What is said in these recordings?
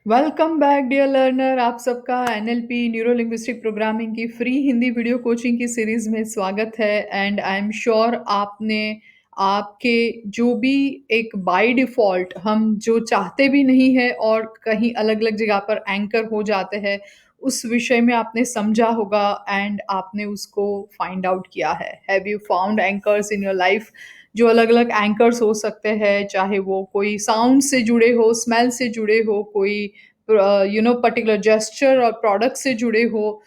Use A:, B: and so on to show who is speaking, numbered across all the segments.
A: Welcome back dear learner. आप सबका NLP neuro linguistic programming की फ्री हिंदी वीडियो कोचिंग की सीरीज में स्वागत है। एंड आई एम श्योर आपने आपके जो भी एक बाय डिफ़ॉल्ट हम जो चाहते भी नहीं है और कहीं अलग-अलग जगह पर एंकर हो जाते हैं, उस विषय में आपने समझा होगा एंड आपने उसको फाइंड आउट किया है। Have you found anchors in your life? जो अलग-अलग एंकर्स हो सकते हैं, चाहे वो कोई साउंड से जुड़े हो, स्मेल से जुड़े हो, कोई पर्टिकुलर जेस्चर और प्रोडक्ट से जुड़े हो,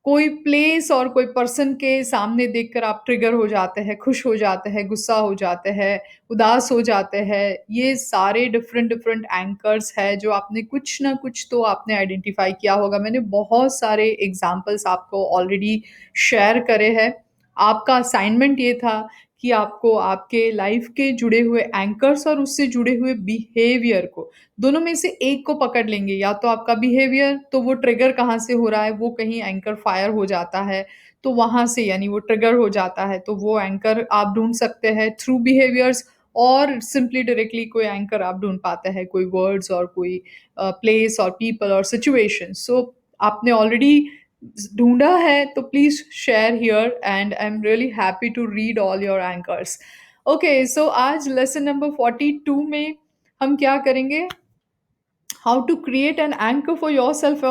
A: कोई प्लेस और कोई पर्सन के सामने देखकर आप ट्रिगर हो जाते हैं, खुश हो जाते हैं, गुस्सा हो जाते हैं, उदास हो जाते हैं। ये सारे डिफरेंट डिफरेंट एंकर्स हैं जो आपने कुछ ना कुछ तो आपने आइडेंटिफाई किया होगा। मैंने बहुत सारे एग्जांपल्स आपको ऑलरेडी शेयर करे हैं। आपका असाइनमेंट ये था कि आपको आपके लाइफ के जुड़े हुए एंकर्स और उससे जुड़े हुए बिहेवियर को, दोनों में से एक को पकड़ लेंगे। या तो आपका बिहेवियर, तो वो ट्रिगर कहाँ से हो रहा है, वो कहीं एंकर फायर हो जाता है, तो वहाँ से यानी वो ट्रिगर हो जाता है, तो वो एंकर आप ढूँढ सकते हैं थ्रू बिहेवियर्स। और सिंपली डायरेक्टली कोई एंकर आप ढूँढ पाते हैं, कोई वर्ड्स और कोई प्लेस और पीपल और सिचुएशन। सो आपने ऑलरेडी ढूँढा है, तो please share here and I am really happy to read all your anchors. Okay, so आज लेसन नंबर 42 में हम क्या करेंगे? How to create an anchor for yourself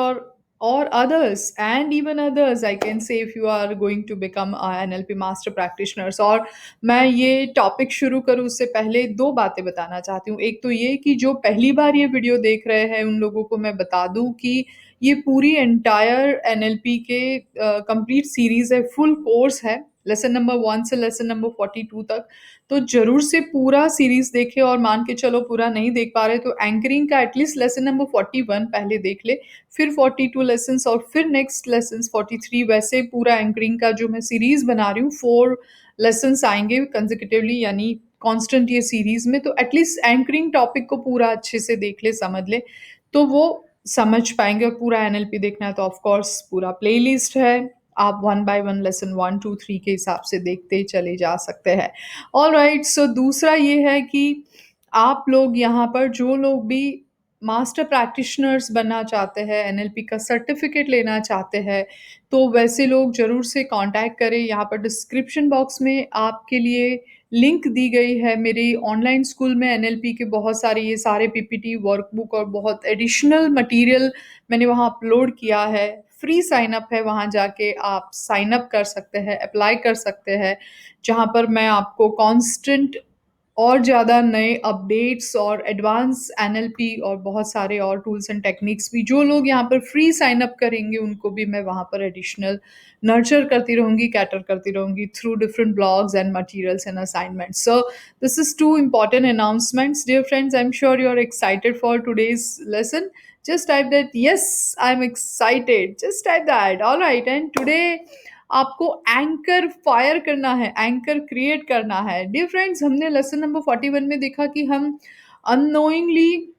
A: or others, and even others, I can say, if you are going to become a NLP master practitioners। और मैं ये topic शुरू करूँ उससे पहले दो बातें बताना चाहती हूँ। एक तो ये कि जो पहली बार ये वीडियो देख रहे हैं उन लोगों को मैं बता दूँ कि ये पूरी एंटायर एनएलपी के कंप्लीट सीरीज है, फुल कोर्स है, लेसन नंबर 1 से लेसन नंबर 42 तक। तो ज़रूर से पूरा सीरीज़ देखें, और मान के चलो पूरा नहीं देख पा रहे तो एंकरिंग का एटलीस्ट लेसन नंबर 41 पहले देख ले, फिर 42 लेसन्स और फिर नेक्स्ट लेसन्स 43। वैसे पूरा एंकरिंग का जो मैं सीरीज़ बना रही हूँ 4 लेसन्स आएँगे कंसेक्यूटिवली, यानी कांस्टेंट ये सीरीज़ में। तो एटलीस्ट एंकरिंग टॉपिक को पूरा अच्छे से देख ले, समझ ले, तो वो समझ पाएँगे। और पूरा एनएलपी देखना है तो ऑफ कोर्स पूरा प्लेलिस्ट है, आप 1 बाय 1 लेसन 1, 2, 3 के हिसाब से देखते चले जा सकते हैं। ऑलराइट, सो दूसरा ये है कि आप लोग यहाँ पर जो लोग भी मास्टर प्रैक्टिशनर्स बनना चाहते हैं, एनएलपी का सर्टिफिकेट लेना चाहते हैं, तो वैसे लोग ज़रूर से कॉन्टैक्ट करें। यहाँ पर डिस्क्रिप्शन बॉक्स में आपके लिए लिंक दी गई है। मेरी ऑनलाइन स्कूल में एनएलपी के बहुत सारे ये सारे पीपीटी, वर्कबुक और बहुत एडिशनल मटेरियल मैंने वहाँ अपलोड किया है। फ्री साइन अप है, वहाँ जाके आप साइन अप कर सकते हैं, अप्लाई कर सकते हैं, जहाँ पर मैं आपको कांस्टेंट और ज़्यादा नए अपडेट्स और एडवांस एनएलपी और बहुत सारे और टूल्स एंड टेक्निक्स भी, जो लोग यहाँ पर फ्री साइन अप करेंगे उनको भी मैं वहाँ पर एडिशनल नर्चर करती रहूँगी, कैटर करती रहूँगी through different blogs and materials and assignments. So this is two important announcements, dear friends. I'm sure you're excited for today's lesson. Just type that yes, I'm excited. Just type that. All right, and today आपको anchor fire करना है, anchor create करना है। Dear friends, हमने lesson number 41 में देखा कि हम अननोइंगली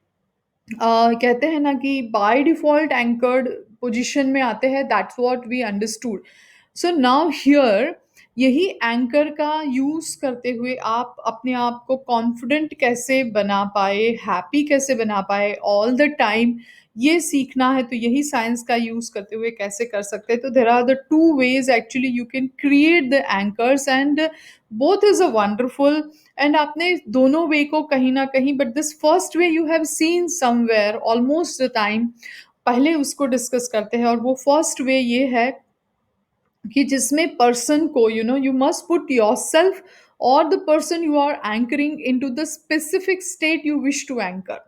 A: कहते हैं ना कि बाय डिफ़ॉल्ट एंकर्ड पोज़ीशन में आते हैं, that's what we understood. So now here यही एंकर का यूज़ करते हुए आप अपने आप को कॉन्फिडेंट कैसे बना पाए, हैप्पी कैसे बना पाए ऑल द टाइम, ये सीखना है। तो यही साइंस का यूज़ करते हुए कैसे कर सकते हैं। तो there are the 2 ways actually you can create the anchors, and both is a wonderful. And आपने दोनों वे को कहीं न कहीं, but this first way you have seen somewhere almost the time, पहले उसको डिस्कस करते हैं। और वो फर्स्ट वे ये है कि जिसमें पर्सन को यू मस्ट पुट योरसेल्फ और the person you are anchoring into the specific state you wish to anchor.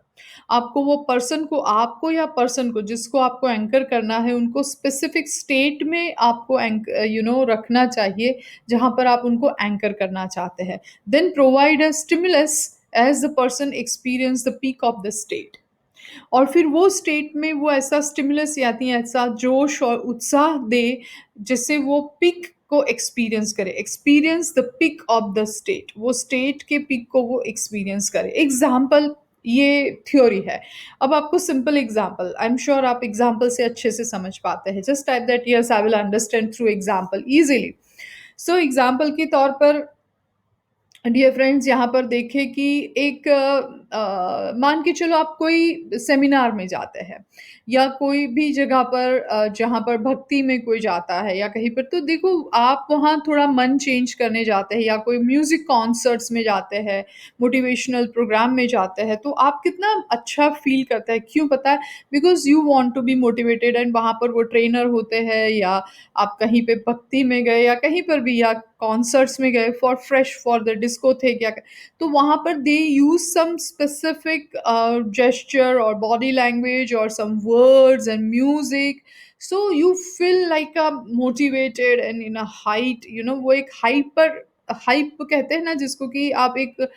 A: आपको वो पर्सन को, आपको या पर्सन को जिसको आपको एंकर करना है, उनको स्पेसिफिक स्टेट में आपको रखना चाहिए जहाँ पर आप उनको एंकर करना चाहते हैं। Then provide a stimulus as the person experience the peak of the state. और फिर वो स्टेट में वो ऐसा स्टिमुलस यानी ऐसा जोश और उत्साह दे जिससे वो पिक को एक्सपीरियंस करे, experience the peak of the state, वो स्टेट के पिक को वो एक्सपीरियंस करे। एग्जाम्पल, ये थ्योरी है। अब आपको simple example, I am sure आप एग्जाम्पल से अच्छे से समझ पाते हैं। Just type that yes I will understand through example easily. So example के तौर पर डियर फ्रेंड्स, यहाँ पर देखें कि एक मान के चलो आप कोई सेमिनार में जाते हैं या कोई भी जगह पर जहाँ पर भक्ति में कोई जाता है या कहीं पर, तो देखो आप वहाँ थोड़ा मन चेंज करने जाते हैं या कोई म्यूजिक कॉन्सर्ट्स में जाते हैं, मोटिवेशनल प्रोग्राम में जाते हैं, तो आप कितना अच्छा फील करते हैं। क्यों पता है? Because you want to be motivated, and वहाँ पर वो ट्रेनर होते हैं या आप कहीं पे भक्ति में गए या कहीं पर भी या कॉन्सर्ट्स में गए for fresh for the disco थे क्या, तो वहाँ पर they use some specific gesture और बॉडी लैंग्वेज और some words and music, so you feel like a motivated and in a height, you know वो एक हाइपर हाइप कहते हैं ना जिसको, कि आप एक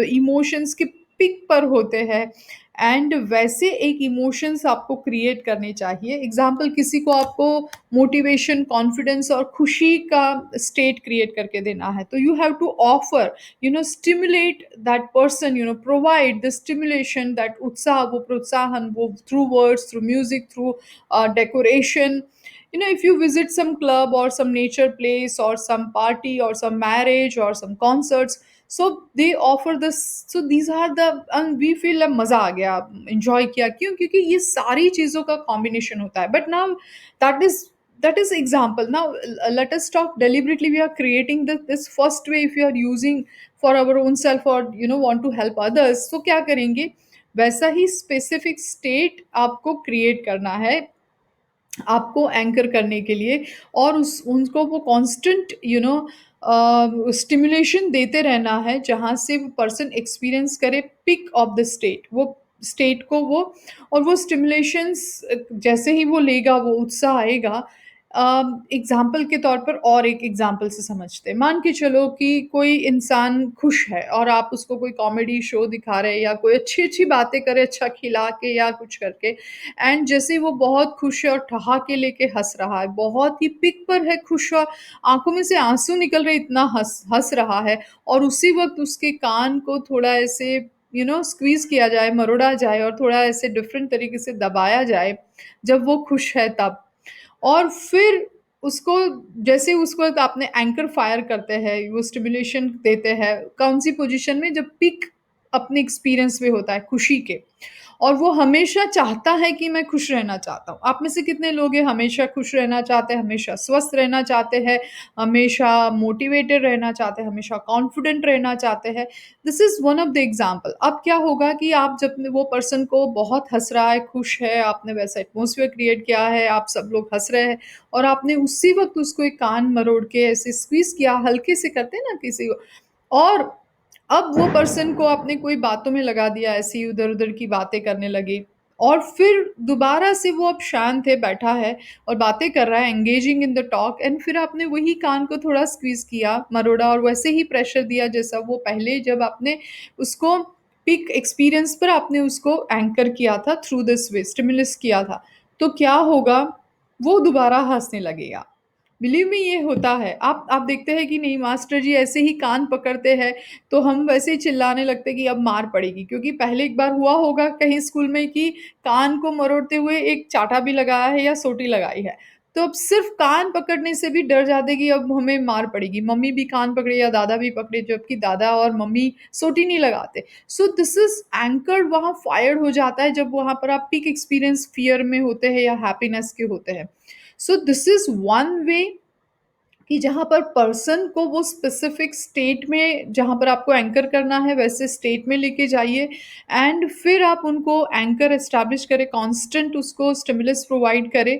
A: इमोशंस के पिक पर होते हैं, एंड वैसे एक इमोशंस आपको क्रिएट करने चाहिए। एग्जाम्पल, किसी को आपको मोटिवेशन, कॉन्फिडेंस और खुशी का स्टेट क्रिएट करके देना है, तो you have to offer, you know, stimulate that person, you know, provide the stimulation, that उत्साह, वो प्रोत्साहन, वो through words, through music, through decoration. You know, if you visit some club or some nature place or some party or some marriage or some concerts, so they offer this, so these are the, and we feel मजा आ गया, enjoy किया, क्यों? क्योंकि ये सारी चीजों का combination होता है। But now that is that is example. Now let us talk deliberately. We are creating this first way, if you are using for our own self or you know want to help others, so क्या करेंगे, वैसा ही specific state आपको create करना है, आपको anchor करने के लिए, और उस उनको वो कांस्टेंट, यू नो, स्टिमुलेशन देते रहना है जहाँ से वो पर्सन एक्सपीरियंस करे पिक ऑफ द स्टेट, वो स्टेट को वो, और वो स्टिमुलेशंस जैसे ही वो लेगा, वो उत्साह आएगा। एग्जाम्पल के तौर पर और एक एग्जाम्पल से समझते हैं, मान के चलो कि कोई इंसान खुश है और आप उसको कोई कॉमेडी शो दिखा रहे हैं या कोई अच्छी अच्छी बातें करे, अच्छा खिला के या कुछ करके, एंड जैसे वो बहुत खुश है और ठहाके लेके हँस रहा है, बहुत ही पिक पर है, खुश और आँखों में से आँसू निकल रहे, इतना हँस हँस रहा है, और उसी वक़्त उसके कान को थोड़ा ऐसे, यू नो, स्क्वीज़ किया जाए, मरोड़ा जाए और थोड़ा ऐसे डिफरेंट तरीके से दबाया जाए, जब वो खुश है तब। और फिर उसको, जैसे उसको आपने एंकर फायर करते हैं, वो स्टिमुलेशन देते हैं, कौन-सी पोज़ीशन में, जब पीक अपने एक्सपीरियंस में होता है खुशी के, और वो हमेशा चाहता है कि मैं खुश रहना चाहता हूँ। आप में से कितने लोग हैं हमेशा खुश रहना चाहते हैं, हमेशा स्वस्थ रहना चाहते हैं, हमेशा मोटिवेटेड रहना चाहते हैं, हमेशा कॉन्फिडेंट रहना चाहते हैं? This is one of the example. अब क्या होगा कि आप जब वो पर्सन को बहुत हँस रहा है, खुश है, आपने वैसा एटमॉस्फेयर क्रिएट किया है, आप सब लोग हँस रहे हैं, और आपने उसी वक़्त उसको एक कान मरोड़ के ऐसे स्क्वीज़ किया, हल्के से करते हैं ना किसी को, और अब वो पर्सन को आपने कोई बातों में लगा दिया, ऐसे ही उधर-उधर की बातें करने लगे, और फिर दोबारा से वो अब शांत है, बैठा है और बातें कर रहा है, engaging in the talk, and फिर आपने वही कान को थोड़ा स्क्वीज़ किया, मरोड़ा, और वैसे ही प्रेशर दिया जैसा वो पहले, जब आपने उसको पीक एक्सपीरियंस पर आपने उसको एंकर किया था, थ्रू दिस वे स्टिमुलस किया था। तो क्या होगा? वो दोबारा हँसने लगेगा। बिलीव मी, ये होता है। आप देखते हैं कि नहीं, मास्टर जी ऐसे ही कान पकड़ते हैं, तो हम वैसे ही चिल्लाने लगते हैं कि अब मार पड़ेगी, क्योंकि पहले एक बार हुआ होगा कहीं स्कूल में कि कान को मरोड़ते हुए एक चाँटा भी लगाया है या सोटी लगाई है। तो अब सिर्फ़ कान पकड़ने से भी डर जाते हैं कि अब हमें मार पड़ेगी। मम्मी भी कान पकड़े या दादा भी पकड़े, जबकि दादा और मम्मी सोटी नहीं लगाते। सो दिस इज़ एंकर्ड, वहाँ फायर्ड हो जाता है जब वहाँ पर आप पीक एक्सपीरियंस फ़ियर में होते हैं या हैप्पीनेस के होते हैं। So this is one way, कि जहाँ पर पर्सन को वो स्पेसिफिक स्टेट में, जहाँ पर आपको एंकर करना है, वैसे स्टेट में लेके जाइए, एंड फिर आप उनको एंकर एस्टैब्लिश करें, कांस्टेंट उसको स्टिमुलस प्रोवाइड करें,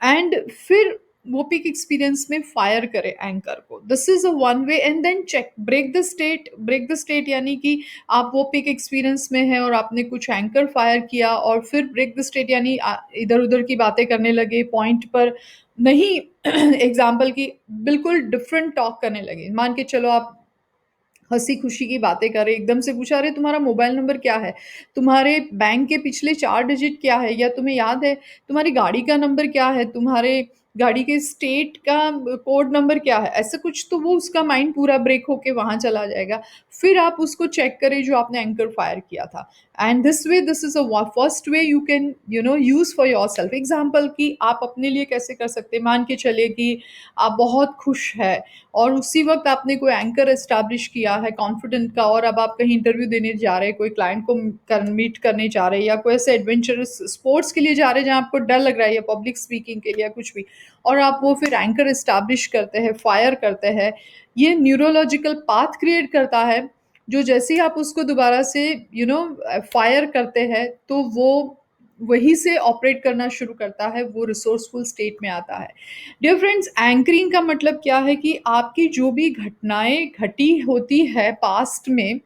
A: एंड फिर वो पीक एक्सपीरियंस में फायर करें एंकर को। This is a one way, and then check, break the state, यानी कि आप वो पीक एक्सपीरियंस में है और आपने कुछ एंकर फायर किया, और फिर ब्रेक द स्टेट यानी इधर उधर की बातें करने लगे, पॉइंट पर नहीं, एग्जाम्पल की बिल्कुल डिफरेंट टॉक करने लगे। मान के चलो आप हँसी-खुशी की बातें कर रहे, एकदम से पूछा, "अरे! तुम्हारा मोबाइल नंबर क्या है? तुम्हारे बैंक के पिछले 4 डिजिट क्या है? या तुम्हें याद है तुम्हारी गाड़ी का नंबर क्या है? तुम्हारे गाड़ी के स्टेट का कोड नंबर क्या है?" ऐसा कुछ, तो वो उसका माइंड पूरा ब्रेक होके वहाँ चला जाएगा। फिर आप उसको चेक करें जो आपने एंकर फायर किया था, and this is a first way you can use for your self example कि आप अपने लिए कैसे कर सकते हैं। मान के चले कि आप बहुत खुश है और उसी वक्त आपने कोई एंकर एस्टैब्लिश किया है कॉन्फिडेंट का, और अब आप कहीं इंटरव्यू देने जा रहे हैं, कोई क्लाइंट को मीट करने जा रहे हैं, या कोई ऐसे एडवेंचरस स्पोर्ट्स के लिए जा रहे हैं जहाँ आपको डर लग रहा है, या पब्लिक स्पीकिंग के लिए या कुछ भी, और आप वो फिर एंकर एस्टैब्लिश करते हैं, फायर करते हैं। ये न्यूरोलॉजिकल पाथ क्रिएट करता है, जो जैसे ही आप उसको दोबारा से फायर करते हैं तो वो वहीं से ऑपरेट करना शुरू करता है, वो रिसोर्सफुल स्टेट में आता है। डियर फ्रेंड्स, एंकरिंग का मतलब क्या है कि आपकी जो भी घटनाएं घटी होती है पास्ट में,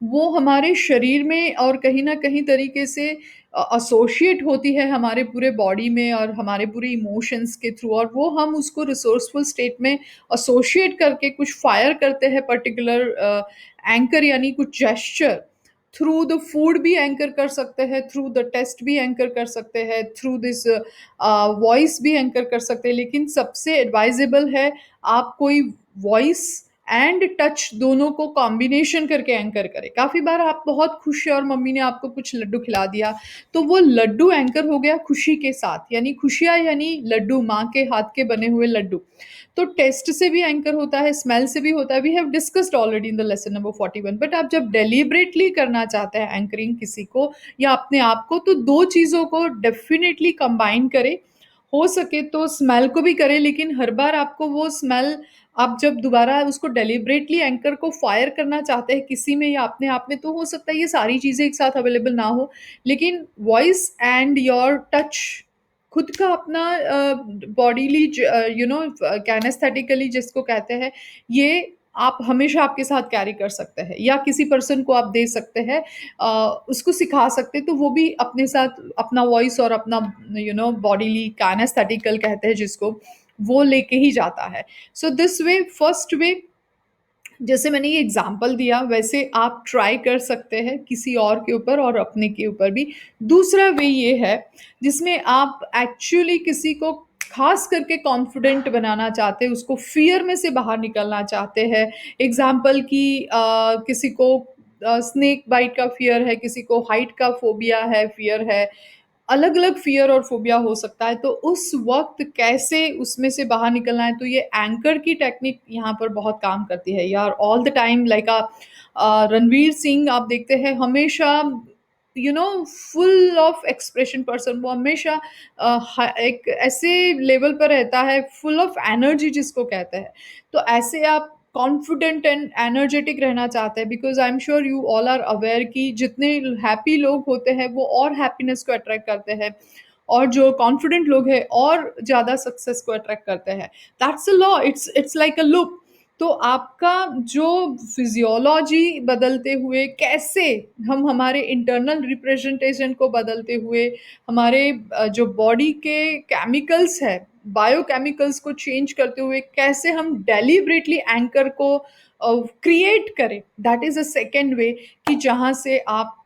A: वो हमारे शरीर में और कहीं न कहीं तरीके से एसोसिएट होती है हमारे पूरे बॉडी में और हमारे पूरे इमोशंस के थ्रू, और वो हम उसको रिसोर्सफुल स्टेट में एसोसिएट करके कुछ फायर करते हैं पर्टिकुलर एंकर, यानी कुछ जेस्चर। थ्रू द फूड भी एंकर कर सकते हैं, थ्रू द टेस्ट भी एंकर कर सकते हैं, थ्रू दिस वॉइस भी एंकर कर सकते हैं, लेकिन सबसे एडवाइजेबल है आप कोई वॉइस एंड टच दोनों को कॉम्बिनेशन करके एंकर करें। काफ़ी बार आप बहुत खुश है और मम्मी ने आपको कुछ लड्डू खिला दिया, तो वो लड्डू एंकर हो गया खुशी के साथ, यानी खुशियाँ यानी लड्डू, माँ के हाथ के बने हुए लड्डू। तो टेस्ट से भी एंकर होता है, स्मेल से भी होता है, we have discussed already in the lesson number 41। But आप जब डेलिबरेटली करना चाहते हैं एंकरिंग किसी को या अपने आप को, तो दो चीज़ों को डेफिनेटली कंबाइन करें। हो सके तो स्मेल को भी करें, लेकिन हर बार आपको वो स्मेल, आप जब दोबारा उसको डेलिबरेटली एंकर को फायर करना चाहते हैं किसी में या अपने आप में, तो हो सकता है ये सारी चीज़ें एक साथ अवेलेबल ना हो, लेकिन वॉइस एंड योर टच, खुद का अपना बॉडीली कैनेस्थेटिकली जिसको कहते हैं, ये आप हमेशा आपके साथ कैरी कर सकते हैं, या किसी पर्सन को आप दे सकते हैं, उसको सिखा सकते हैं, तो वो भी अपने साथ अपना वॉइस और अपना बॉडीली कैनेस्थेटिकल कहते हैं जिसको, वो लेके ही जाता है। So this way, first way, जैसे मैंने ये एग्जाम्पल दिया वैसे आप ट्राई कर सकते हैं किसी और के ऊपर और अपने के ऊपर भी। दूसरा वे ये है जिसमें आप एक्चुअली किसी को खास करके कॉन्फिडेंट बनाना चाहते हैं, उसको फियर में से बाहर निकलना चाहते हैं। एग्जाम्पल कि किसी को स्नेक बाइट का फियर है, किसी को हाइट का फोबिया है, फियर है, अलग अलग फियर और फोबिया हो सकता है, तो उस वक्त कैसे उसमें से बाहर निकलना है, तो ये एंकर की टेक्निक यहाँ पर बहुत काम करती है यार। All the time like Ranveer Singh आप देखते हैं हमेशा फुल ऑफ एक्सप्रेशन पर्सन, वो हमेशा एक ऐसे लेवल पर रहता है, फुल ऑफ एनर्जी जिसको कहते हैं। तो ऐसे आप कॉन्फिडेंट एंड एनर्जेटिक रहना चाहते हैं, because I am sure you all are aware कि जितने हैप्पी लोग होते हैं वो और हैप्पीनेस को अट्रैक्ट करते हैं, और जो कॉन्फिडेंट लोग हैं और ज़्यादा सक्सेस को अट्रैक्ट करते हैं। That's a law, it's like a loop. तो आपका जो फिजियोलॉजी बदलते हुए कैसे हम हमारे इंटरनल रिप्रेजेंटेशन को बदलते हुए हमारे जो बॉडी के केमिकल्स है, बायोकेमिकल्स को चेंज करते हुए कैसे हम डेलिबरेटली एंकर को क्रिएट करें, that is a second way, कि जहाँ से आप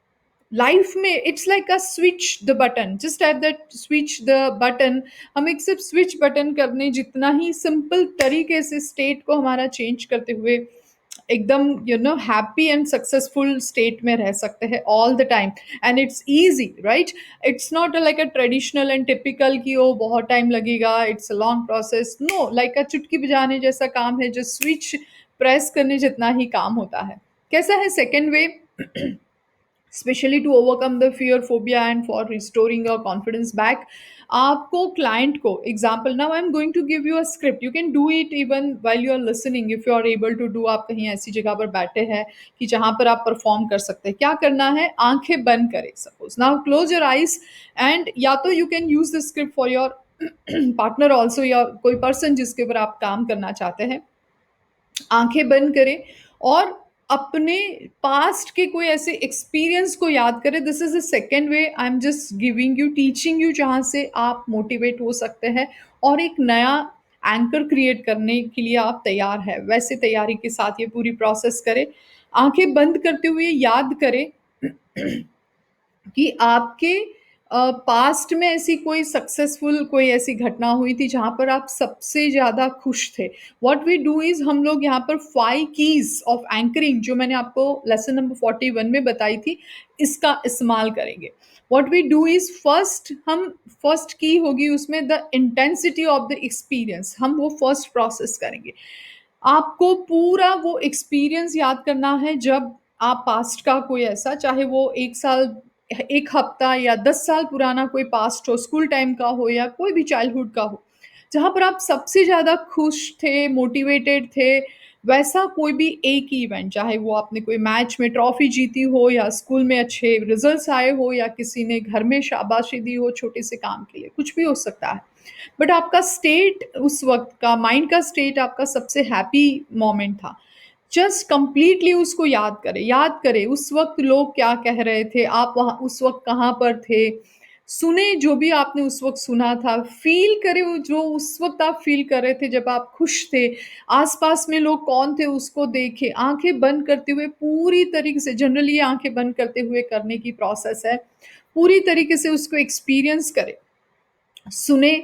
A: लाइफ में it's like a switch the button, just at that switch the button, हम एक सिर्फ स्विच बटन करने जितना ही सिंपल तरीके से स्टेट को हमारा चेंज करते हुए एकदम हैप्पी एंड सक्सेसफुल स्टेट में रह सकते हैं all the time. And it's easy, right? It's not like a traditional and typical कि ओ बहुत टाइम लगेगा, it's a long process. No, like a चुटकी बजाने जैसा काम है, जो स्विच प्रेस करने जितना ही काम होता है। कैसा है second way? Specially to overcome the fear phobia and for restoring your confidence back, आपको क्लाइंट को example, now I am going to give you a script, you can do it even while you are listening, if you are able to do. आप कहीं ऐसी जगह पर बैठे हैं कि जहाँ पर आप परफॉर्म कर सकते हैं। क्या करना है? आंखें बंद करें suppose, now close your eyes, and या तो you can use this script for your partner also, या कोई पर्सन जिसके ऊपर आप काम करना चाहते हैं। आंखें बंद करें और अपने पास्ट के कोई ऐसे एक्सपीरियंस को याद करें। This is the second way, I am just giving you, teaching you, जहाँ से आप मोटिवेट हो सकते हैं और एक नया एंकर क्रिएट करने के लिए आप तैयार है। वैसे तैयारी के साथ ये पूरी प्रोसेस करें। आंखें बंद करते हुए याद करें कि आपके पास्ट में ऐसी कोई सक्सेसफुल कोई ऐसी घटना हुई थी जहाँ पर आप सबसे ज़्यादा खुश थे? व्हाट वी डू इज़ हम लोग यहाँ पर 5 कीज़ ऑफ एंकरिंग जो मैंने आपको लेसन नंबर 41 में बताई थी, इसका इस्तेमाल करेंगे। What we do is first की होगी उसमें the intensity of the experience हम वो फर्स्ट प्रोसेस करेंगे। आपको पूरा वो एक्सपीरियंस याद करना है जब आप पास्ट का कोई ऐसा चाहे वो 1 साल, 1 हफ्ता या 10 साल पुराना कोई पास्ट हो, स्कूल टाइम का हो या कोई भी चाइल्डहुड का हो, जहाँ पर आप सबसे ज़्यादा खुश थे, मोटिवेटेड थे, वैसा कोई भी एक ही इवेंट, चाहे वो आपने कोई मैच में ट्रॉफ़ी जीती हो या स्कूल में अच्छे रिज़ल्ट्स आए हो या किसी ने घर में शाबाशी दी हो छोटे से काम के लिए, कुछ भी हो सकता है। बट आपका स्टेट उस वक़्त का माइंड का स्टेट आपका सबसे हैप्पी मोमेंट था। जस्ट कंप्लीटली उसको याद करें उस वक़्त लोग क्या कह रहे थे, आप वहाँ उस वक़्त कहाँ पर थे, सुने जो भी आपने उस वक़्त सुना था, फ़ील करें वो जो उस वक़्त आप फ़ील कर रहे थे जब आप खुश थे, आस-पास में लोग कौन थे उसको देखें, आँखें बंद करते हुए पूरी तरीके से जनरली ये आँखें बंद करते हुए करने की प्रोसेस है, पूरी तरीके से उसको एक्सपीरियंस करें। सुने,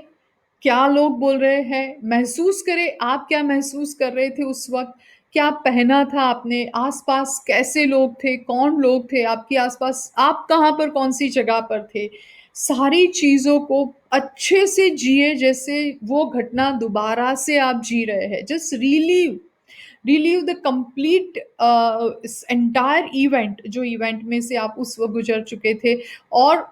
A: क्या लोग बोल रहे हैं, महसूस करें आप क्या महसूस कर रहे थे उस वक़्त, क्या पहना था आपने, आस-पास कैसे लोग थे, कौन लोग थे आपके आस-पास, आप कहाँ पर कौन-सी जगह पर थे। सारी चीज़ों को अच्छे से जिए जैसे वो घटना दोबारा से आप जी रहे हैं। जस्ट रिलीव द कंप्लीट इस एंटायर इवेंट जो इवेंट में से आप उस वक़्त गुज़र चुके थे और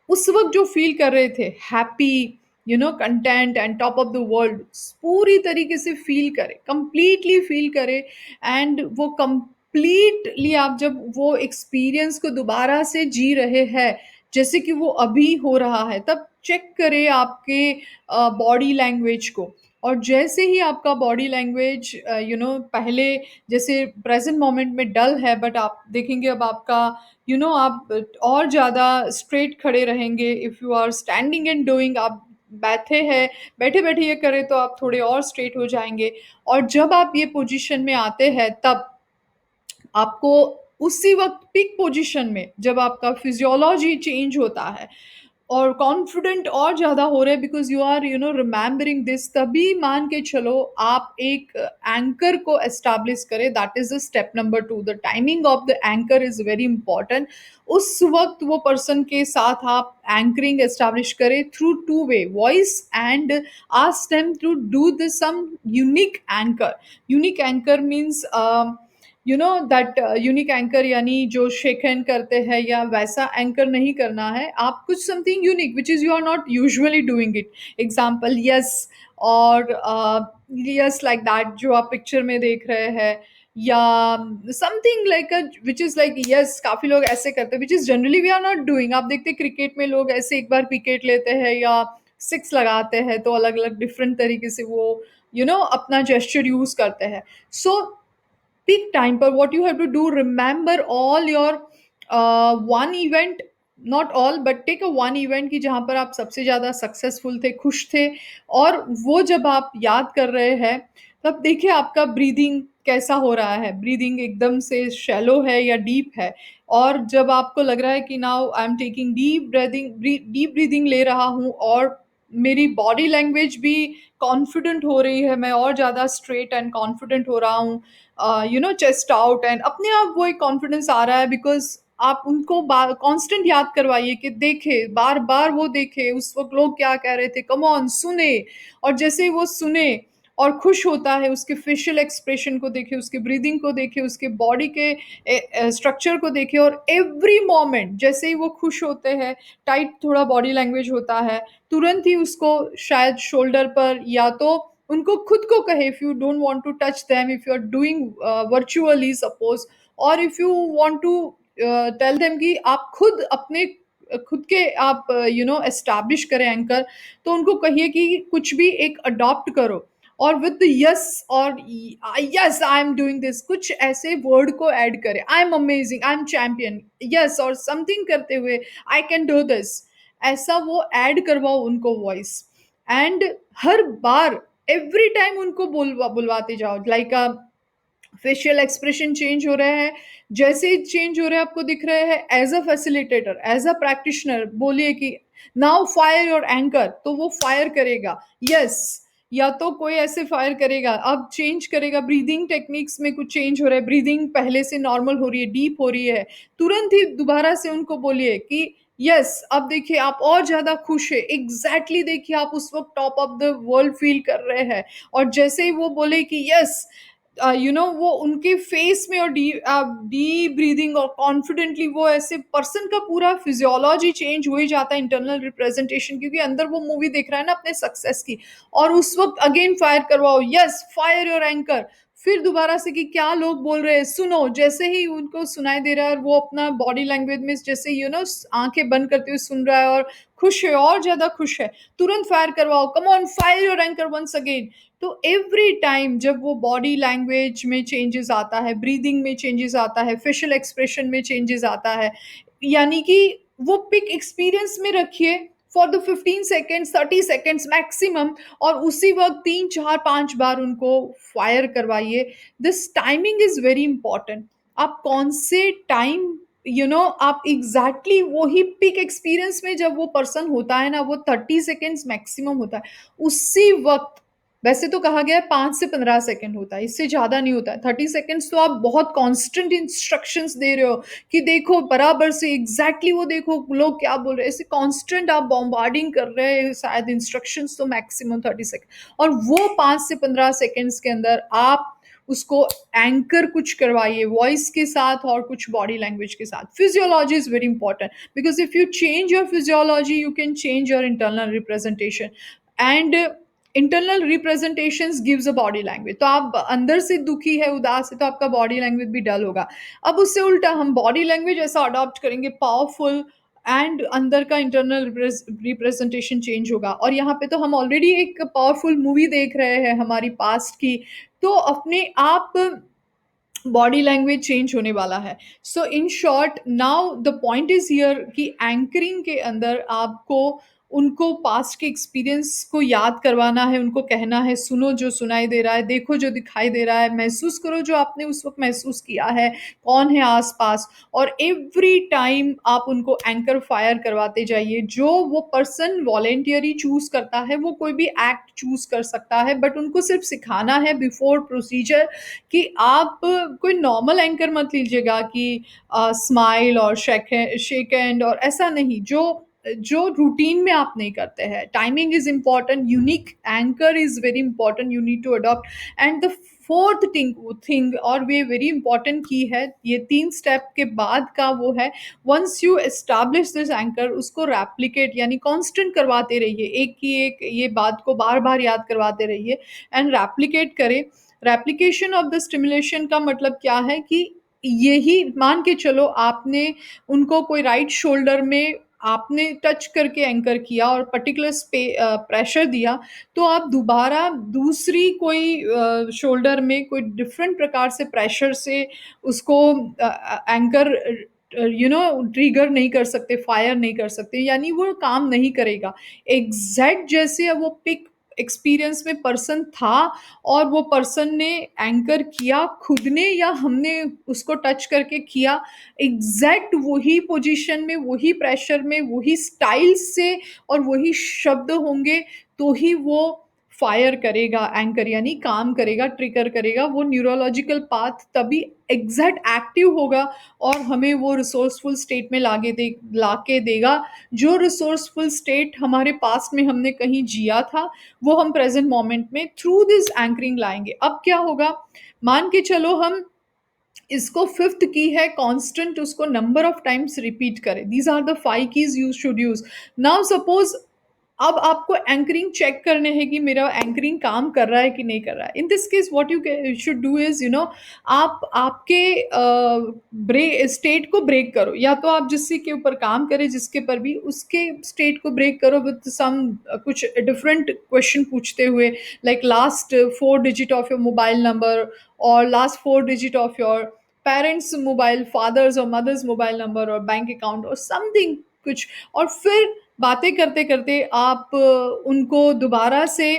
A: उस वक़्त जो फ़ील कर रहे थे happy, content and top of the world पूरी तरीके से फ़ील करें, कंप्लीटली फ़ील करें एंड वो कंप्लीटली आप जब वो एक्सपीरियंस को दोबारा से जी रहे हैं, जैसे कि वो अभी हो रहा है, तब चेक करें आपके बॉडी लैंग्वेज को और जैसे ही आपका बॉडी लैंग्वेज पहले जैसे प्रेज़ेंट मोमेंट में डल है बट आप देखेंगे अब आपका आप और ज़्यादा स्ट्रेट खड़े रहेंगे if you are standing and doing आप बैठे हैं, बैठे-बैठे ये करें तो आप थोड़े और स्ट्रेट हो जाएँगे और जब आप ये पोज़ीशन में आते हैं तब आपको उसी वक़्त पीक पोज़ीशन में जब आपका फिज़ियोलॉजी चेंज होता है और कॉन्फिडेंट और ज़्यादा हो रहे हैं because you are remembering this तभी मान के चलो आप एक एंकर को एस्टेब्लिश करें that is the step number 2 the timing of the anchor is very important. उस वक़्त वो पर्सन के साथ आप एंकरिंग एस्टेब्लिश करें through 2 way voice and ask them to do the some unique anchor. Unique anchor means that unique anchor यानी जो shake hand करते हैं या वैसा एंकर नहीं करना है, आप कुछ something unique which is you are not usually doing it. Example yes और यस लाइक दैट जो आप पिक्चर में देख रहे हैं या something like which is like yes काफ़ी लोग ऐसे करते हैं which is generally we are not doing. आप देखते हैं क्रिकेट में लोग ऐसे एक बार विकेट लेते हैं या सिक्स लगाते हैं तो अलग-अलग डिफरेंट तरीके से वो अपना जेस्चर यूज़ करते हैं। सो peak time पर what you have to do remember all your one event not all but take a one event कि जहाँ पर आप सबसे ज़्यादा सक्सेसफुल थे खुश थे और वो जब आप याद कर रहे हैं तब देखिए आपका ब्रीदिंग कैसा हो रहा है ब्रीदिंग एकदम से शैलो है या डीप है और जब आपको लग रहा है कि now I am taking deep breathing ले रहा हूँ और मेरी बॉडी लैंग्वेज भी कॉन्फिडेंट हो रही है मैं और ज़्यादा स्ट्रेट एंड कॉन्फिडेंट हो रहा हूँ चेस्ट आउट एंड अपने आप वो एक कॉन्फिडेंस आ रहा है बिकॉज़ आप उनको कांस्टेंट याद करवाइए कि देखे, बार-बार वो देखे, उस वक़्त लोग क्या कह रहे थे, कम ऑन सुने और जैसे ही वो सुने और खुश होता है, उसके फेशियल एक्सप्रेशन को देखे, उसकी ब्रीथिंग को देखे, उसके बॉडी के स्ट्रक्चर को देखे और एवरी मोमेंट जैसे ही वो खुश होते हैं, टाइट थोड़ा बॉडी लैंग्वेज होता है, तुरंत ही उसको शायद शोल्डर पर या तो उनको खुद को कहे if you don't want to touch them if you are doing virtually suppose और if you want to tell them कि आप खुद अपने खुद के आप एस्टैब्लिश करें एंकर तो उनको कहिए कि कुछ भी एक अडॉप्ट करो और विद यस और yes I am doing this कुछ ऐसे वर्ड को ऐड करें I am amazing I M champion yes और समथिंग करते हुए आई कैन डू दिस ऐसा वो ऐड करवाओ उनको voice and her bar every time उनको बुलवाते जाओ लाइक फेशियल एक्सप्रेशन चेंज हो रहा है। जैसे ही चेंज हो रहा है आपको दिख रहा है as a facilitator, as a practitioner बोलिए कि नाउ फायर योर एंकर, तो वो फायर करेगा। यस, या तो कोई ऐसे फायर करेगा, अब चेंज करेगा, ब्रीथिंग टेक्निक्स में कुछ चेंज हो रहा है, ब्रीथिंग पहले से नॉर्मल हो रही है, डीप हो रही है, तुरंत ही दोबारा से उनको बोलिए कि यस, अब देखिए आप और ज़्यादा खुश हैं, एग्ज़ैक्टली देखिए आप उस वक़्त top of the world feel कर रहे हैं। और जैसे ही वो बोले कि यस, वो उनके फेस में और डीप ब्रीदिंग और कॉन्फिडेंटली वो ऐसे पर्सन का पूरा फिजियोलॉजी चेंज हो ही जाता है, इंटरनल रिप्रेजेंटेशन, क्योंकि अंदर वो मूवी देख रहा है ना अपने सक्सेस की। और उस वक्त अगेन फायर करवाओ, यस फायर योर एंकर। फिर दोबारा से कि क्या लोग बोल रहे हैं सुनो, जैसे ही उनको सुनाई दे रहा है और वो अपना बॉडी लैंग्वेज में जैसे आंखें बंद करते हुए सुन रहा है और खुश है, और ज्यादा खुश है, तुरंत फायर करवाओ, come on fire your anchor once again. तो एवरी टाइम जब वो बॉडी लैंग्वेज में चेंजेस आता है, ब्रीदिंग में चेंजेस आता है, फेशियल एक्सप्रेशन में चेंजेस आता है, यानी कि वो पिक एक्सपीरियंस में रखिए for the 15 seconds 30 seconds maximum, और उसी वक्त 3 4 5 बार उनको फायर करवाइए। This timing is very important. आप कौन से टाइम, आप एग्जैक्टली वही पिक एक्सपीरियंस में जब वो पर्सन होता है ना, वो 30 सेकेंड्स मैक्सिमम होता है, उसी वक्त। वैसे तो कहा गया है 5 से 15 सेकंड होता है, इससे ज्यादा नहीं होता है। 30 सेकंड्स तो आप बहुत कांस्टेंट इंस्ट्रक्शंस दे रहे हो कि देखो बराबर से एग्जैक्टली वो देखो लोग क्या बोल रहे हैं, ऐसे कांस्टेंट आप बॉम्बार्डिंग कर रहे हैं शायद इंस्ट्रक्शंस, तो मैक्सिमम 30 सेकंड। और वो 5 से 15 सेकंड्स के अंदर आप उसको एंकर कुछ करवाइए वॉइस के साथ और कुछ बॉडी लैंग्वेज के साथ। Physiology is very important, because if you change your physiology you can change your internal representation. And internal representations gives a body language. तो आप अंदर से दुखी है, उदास है, तो आपका बॉडी लैंग्वेज भी डल होगा। अब उससे उल्टा हम बॉडी लैंग्वेज ऐसा अडॉप्ट करेंगे पावरफुल, एंड अंदर का इंटरनल रिप्रेजेंटेशन चेंज होगा। और यहाँ पे तो हम ऑलरेडी एक पावरफुल मूवी देख रहे हैं हमारी पास्ट की, तो अपने आप बॉडी लैंग्वेज चेंज होने वाला है। So in short now the point is here कि एंकरिंग के अंदर आपको उनको पास्ट के एक्सपीरियंस को याद करवाना है, उनको कहना है सुनो जो सुनाई दे रहा है, देखो जो दिखाई दे रहा है, महसूस करो जो आपने उस वक्त महसूस किया है, कौन है आसपास। और एवरी टाइम आप उनको एंकर फायर करवाते जाइए। जो वो पर्सन वॉलेंटियरी चूज करता है, वो कोई भी एक्ट चूज कर सकता है, बट उनको सिर्फ सिखाना है बिफोर प्रोसीजर कि आप कोई नॉर्मल एंकर मत लीजिएगा कि स्माइल और शेक हैंड और ऐसा नहीं, जो जो रूटीन में आप नहीं करते हैं। Timing is important, unique anchor is very important, you need to adopt. And the fourth thing और वे वेरी इंपॉर्टेंट की है, ये 3 स्टेप के बाद का वो है, once you establish this anchor उसको रेप्लिकेट यानी कांस्टेंट करवाते रहिए, एक की एक ये बात को बार बार याद करवाते रहिए एंड रेप्लिकेट करें। रेप्लिकेशन ऑफ द स्टिमुलेशन का मतलब क्या है कि यही मान के चलो आपने उनको कोई राइट शोल्डर में आपने टच करके एंकर किया और पर्टिकुलर प्रेशर दिया, तो आप दोबारा दूसरी कोई शोल्डर में कोई डिफरेंट प्रकार से प्रेशर से उसको एंकर ट्रिगर नहीं कर सकते, फायर नहीं कर सकते, यानी वो काम नहीं करेगा। एग्जैक्ट जैसे अब वो पिक एक्सपीरियंस में पर्सन था और वो पर्सन ने एंकर किया खुद ने या हमने उसको टच करके किया, एग्जैक्ट वही पोजीशन में, वही प्रेशर में, वही स्टाइल से और वही शब्द होंगे, तो ही वो फायर करेगा एंकर, यानी काम करेगा, ट्रिगर करेगा। वो न्यूरोलॉजिकल पाथ तभी एग्जैक्ट एक्टिव होगा और हमें वो रिसोर्सफुल स्टेट में लाके देगा। जो रिसोर्सफुल स्टेट हमारे पास्ट में हमने कहीं जिया था, वो हम प्रेजेंट मोमेंट में थ्रू दिस एंकरिंग लाएंगे। अब क्या होगा, मान के चलो हम इसको फिफ्थ की है कांस्टेंट, उसको नंबर ऑफ टाइम्स रिपीट करें। These are the 5 keys you should use. Now suppose अब आपको एंकरिंग चेक करने हैं कि मेरा एंकरिंग काम कर रहा है कि नहीं कर रहा है। In this case what you should do is, आप आपके स्टेट को ब्रेक करो, या तो आप जिससे के ऊपर काम करें जिसके पर भी उसके स्टेट को ब्रेक करो विद सम कुछ डिफरेंट क्वेश्चन पूछते हुए, like last 4 digit of your mobile number और last 4 digit of your parents mobile, father's और मदर्स मोबाइल नंबर और बैंक अकाउंट और समथिंग कुछ। और फिर बातें करते करते आप उनको दोबारा से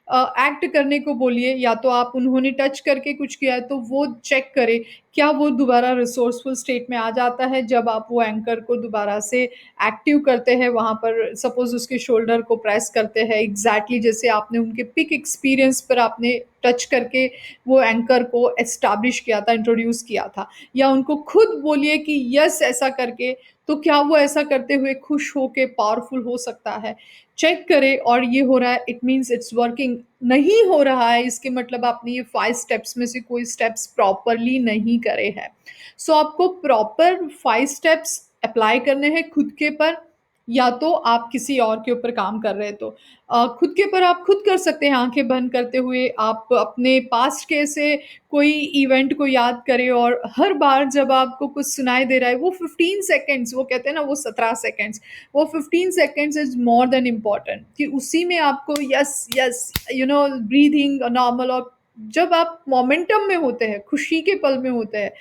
A: एक्ट करने को बोलिए, या तो आप उन्होंने टच करके कुछ किया है तो वो चेक करें, क्या वो दोबारा रिसोर्सफुल स्टेट में आ जाता है जब आप वो एंकर को दोबारा से एक्टिव करते हैं, वहाँ पर सपोज़ उसके शोल्डर को प्रेस करते हैं, एग्ज़ैक्टली जैसे आपने उनके पीक एक्सपीरियंस पर आपने टच करके वो एंकर को एस्टैब्लिश किया था, इंट्रोड्यूस किया था। या उनको खुद बोलिए कि यस ऐसा करके, तो क्या वो ऐसा करते हुए खुश होके पावरफुल हो सकता है। चेक करें, और ये हो रहा है इट मीन्स इट्स वर्किंग। नहीं हो रहा है इसके मतलब आपने ये 5 स्टेप्स में से कोई स्टेप्स प्रॉपरली नहीं करे हैं। सो आपको प्रॉपर 5 स्टेप्स अप्लाई करने हैं खुद के पर, या तो आप किसी और के ऊपर काम कर रहे हैं तो। खुद के ऊपर आप खुद कर सकते हैं आँखें बंद करते हुए, आप अपने पास्ट के ऐसे कोई इवेंट को याद करें, और हर बार जब आपको कुछ सुनाई दे रहा है वो 15 सेकंड्स, वो कहते हैं ना वो 17 सेकंड्स, वो 15 seconds is more than important कि उसी में आपको यस, यस, ब्रीथिंग नॉर्मल, और जब आप मोमेंटम में होते हैं, खुशी के पल में होते हैं,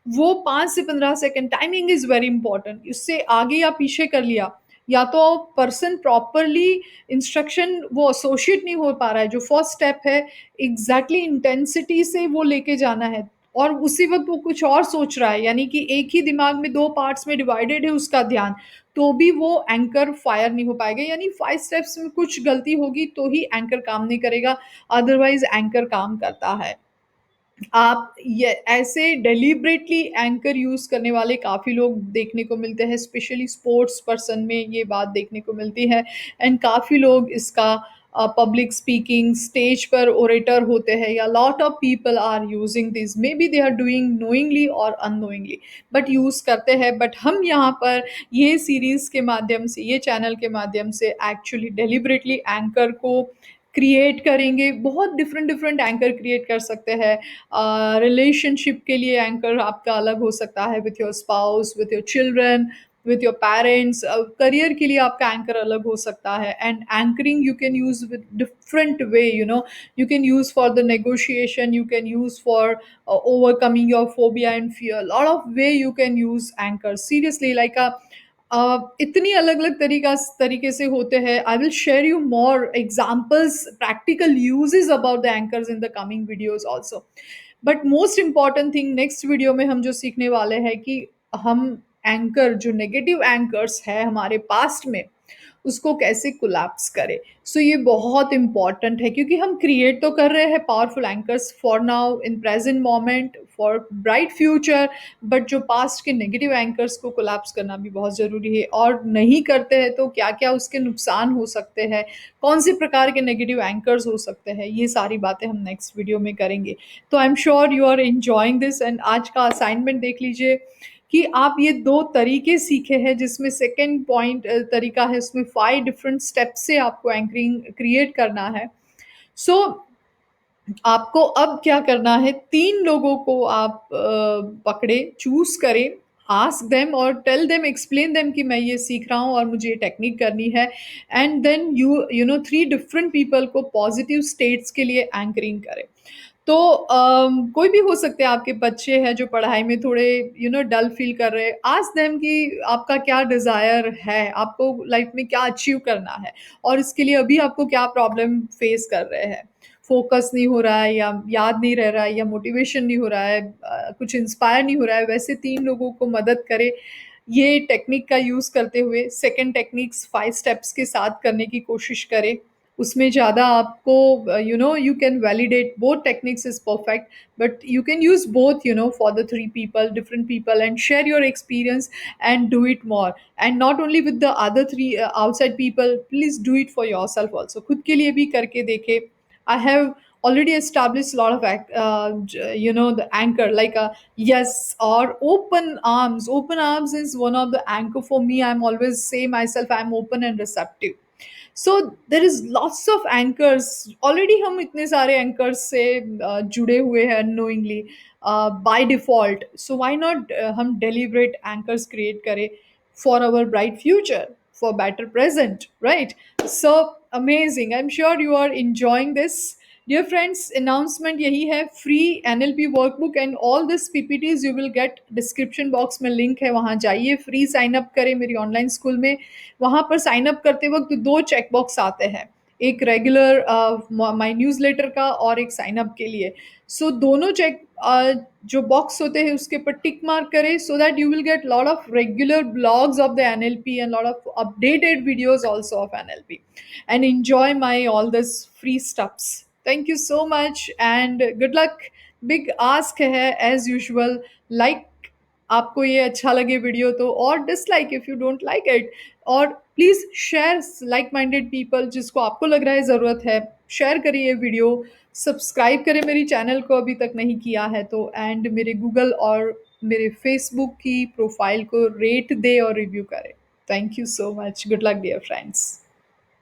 A: वो 5 से 15 second timing is very important. इससे आगे या पीछे कर लिया, या तो पर्सन प्रॉपरली इंस्ट्रक्शन वो एसोसिएट नहीं हो पा रहा है, जो फर्स्ट स्टेप है एग्ज़ैक्टली इंटेंसिटी से वो लेके जाना है, और उसी वक़्त वो कुछ और सोच रहा है, यानी कि एक ही दिमाग में 2 पार्ट्स में डिवाइडेड है उसका ध्यान, तो भी वो एंकर फायर नहीं हो पाएगा। यानी 5 स्टेप्स में कुछ गलती होगी तो ही एंकर काम नहीं करेगा, अदरवाइज़ एंकर काम करता है। आप ये ऐसे डेलिबरेटली एंकर यूज़ करने वाले काफ़ी लोग देखने को मिलते हैं, स्पेशली स्पोर्ट्स पर्सन में ये बात देखने को मिलती है, एंड काफ़ी लोग इसका पब्लिक स्पीकिंग, स्टेज पर ओरेटर होते हैं, या lot of people are using this, may be they are doing knowingly और अननोइंगली, बट यूज़ करते हैं। बट हम यहाँ पर ये सीरीज़ के माध्यम से, ये चैनल के माध्यम से एक्चुअली डेलिबरेटली एंकर को क्रिएट करेंगे। बहुत डिफरेंट डिफरेंट एंकर क्रिएट कर सकते हैं। रिलेशनशिप के लिए एंकर आपका अलग हो सकता है, with your spouse, with your children, with your parents. Career के लिए आपका एंकर अलग हो सकता है, and anchoring you can use with different way, you can use for the negotiation, you can use for overcoming your phobia and fear, lot of way you can use anchor seriously, like a इतनी अलग-अलग तरीके से होते हैं। I will share you more examples, practical uses about the anchors in the coming videos also. But most important thing next video में हम जो सीखने वाले हैं कि हम एंकर, जो नेगेटिव एंकर्स है हमारे पास्ट में, उसको कैसे कोलैप्स करें। सो ये बहुत इम्पोर्टेंट है, क्योंकि हम क्रिएट तो कर रहे हैं powerful anchors for now, in present moment, for bright future, but जो पास्ट के नेगेटिव एंकर्स को कोलैप्स करना भी बहुत ज़रूरी है, और नहीं करते हैं तो क्या-क्या उसके नुकसान हो सकते हैं, कौन से प्रकार के नेगेटिव एंकर्स हो सकते हैं, ये सारी बातें हम नेक्स्ट वीडियो में करेंगे। तो I am sure you are enjoying this, and आज का असाइनमेंट देख लीजिए कि आप ये 2 तरीके सीखे हैं, जिसमें सेकंड पॉइंट तरीका है, उसमें 5 डिफरेंट स्टेप्स से आपको एंकरिंग क्रिएट करना है। सो आपको अब क्या करना है, 3 लोगों को आप पकड़े, चूज़ करें, आस्क देम और टेल देम, एक्सप्लेन देम कि मैं ये सीख रहा हूँ और मुझे ये टेक्निक करनी है, and then you know 3 different people को पॉजिटिव स्टेट्स के लिए एंकरिंग करें। तो कोई भी हो सकते हैं, आपके बच्चे हैं जो पढ़ाई में थोड़े डल फील कर रहे हैं, आस्क देम कि आपका क्या डिज़ायर है, आपको लाइफ में क्या अचीव करना है, और इसके लिए अभी आपको क्या प्रॉब्लम फेस कर रहे हैं। फ़ोकस नहीं हो रहा है, या याद नहीं रह रहा है, या मोटिवेशन नहीं हो रहा है, कुछ इंस्पायर नहीं हो रहा है, वैसे 3 लोगों को मदद करें ये टेक्निक का यूज़ करते हुए। सेकंड टेक्निक्स 5 स्टेप्स के साथ करने की कोशिश करें। उसमें ज़्यादा आपको you can validate both techniques is perfect, but you can use both, for the 3 people, different people, and share your experience and do it more. And not only with the other 3 outside people, please do it for yourself also. खुद के लिए भी करके देखें। I have already established a lot of the anchor, like a yes or open arms. Open arms is one of the anchor for me. I'm always say myself I'm open and receptive. So there is lots of anchors, already हम इतने सारे anchors से जुड़े हुए हैं unknowingly by default, so why not हम deliberate anchors create करें for our bright future, for better present, right? So amazing, I am sure you are enjoying this. Dear friends, announcement यही है, free NLP workbook and all this PPTs you will get, description box में link है, वहाँ जाइए, free sign up करें मेरी online school में। वहाँ पर साइन अप करते वक्त 2 चेक बॉक्स आते हैं, एक रेगुलर माय न्यूज़लेटर का और एक साइन अप के लिए। सो दोनों जो बॉक्स होते हैं उसके ऊपर टिक मार्क करें so that you will get lot of regular blogs of the NLP and lot of updated videos also of NLP and enjoy my all this free stuffs. Thank you so much and good luck. Big ask है as usual, like आपको ये अच्छा लगे video तो, और dislike if you don't like it, और please share like minded people जिसको आपको लग रहा है ज़रूरत है, शेयर करिए ये वीडियो, सब्सक्राइब करें मेरी चैनल को अभी तक नहीं किया है तो, एंड मेरे गूगल और मेरे फेसबुक की प्रोफाइल को रेट दे और रिव्यू करें। Thank you so much, good luck dear friends.